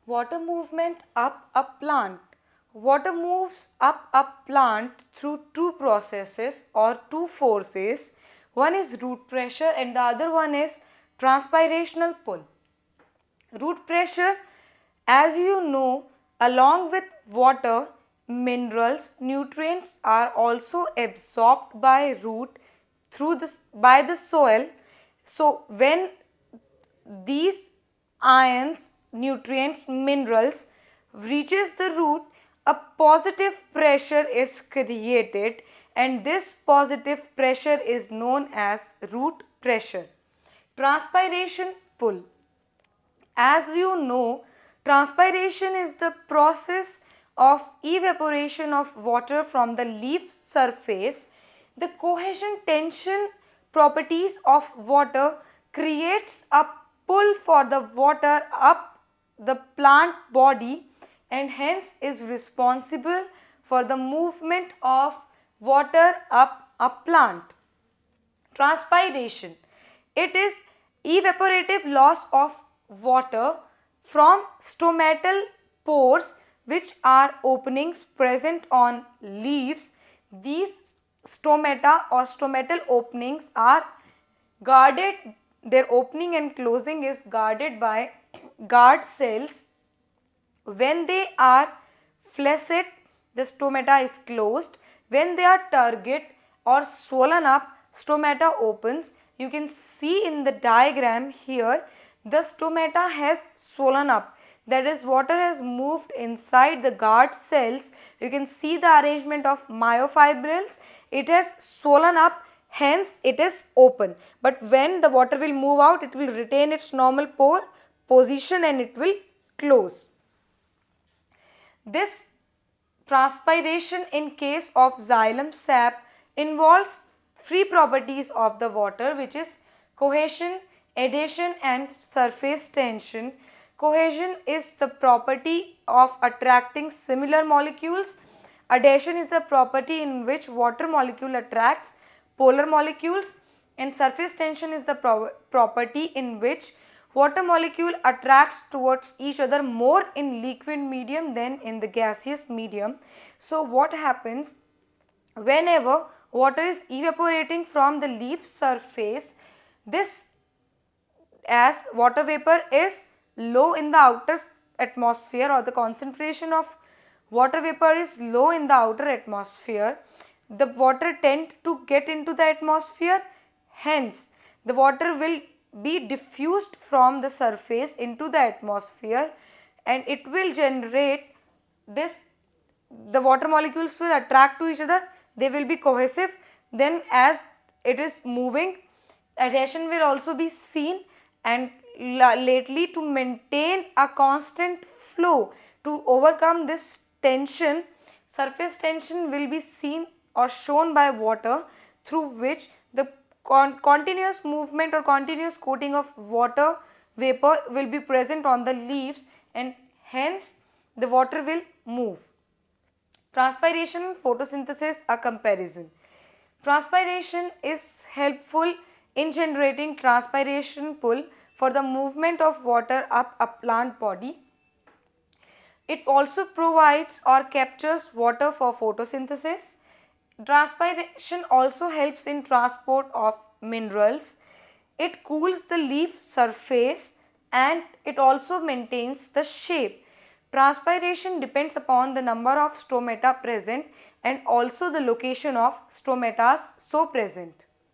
Water movement up a plant. Water moves up a plant through two processes or two forces. One is root pressure and the other one is transpirational pull. Root pressure, as you know, along with water, minerals, nutrients are also absorbed by root through this by the soil. So when these ions, nutrients, minerals reaches the root, a positive pressure is created and this positive pressure is known as root pressure. Transpiration pull. As you know, transpiration is the process of evaporation of water from the leaf surface. The cohesion tension properties of water creates a pull for the water up the plant body and hence is responsible for the movement of water up a plant. Transpiration. It is evaporative loss of water from stomatal pores which are openings present on leaves. These stomata or stomatal openings are guarded, their opening and closing is guarded by guard cells. When they are flaccid, the stomata is closed. When they are turgid or swollen up, stomata opens. You can see in the diagram here, the stomata has swollen up. That is, water has moved inside the guard cells. You can see the arrangement of myofibrils. It has swollen up, hence it is open. But when the water will move out, it will retain its normal position and it will close. This transpiration in case of xylem sap involves three properties of the water, which is cohesion, adhesion and surface tension. Cohesion is the property of attracting similar molecules. Adhesion is the property in which water molecule attracts polar molecules, and surface tension is the property in which water molecule attracts towards each other more in liquid medium than in the gaseous medium. So what happens whenever water is evaporating from the leaf surface, this, as water vapor is low in the outer atmosphere or the concentration of water vapor is low in the outer atmosphere, the water tend to get into the atmosphere, hence the water will be diffused from the surface into the atmosphere and it will generate this, the water molecules will attract to each other, they will be cohesive, then as it is moving, adhesion will also be seen, and lately to maintain a constant flow, to overcome this tension, surface tension will be seen or shown by water, through which the continuous movement or continuous coating of water vapor will be present on the leaves and hence the water will move. Transpiration and photosynthesis, a comparison. Transpiration is helpful in generating transpiration pull for the movement of water up a plant body. It also provides or captures water for photosynthesis. Transpiration also helps in transport of minerals. It cools the leaf surface and it also maintains the shape. Transpiration depends upon the number of stomata present and also the location of stomatas so present.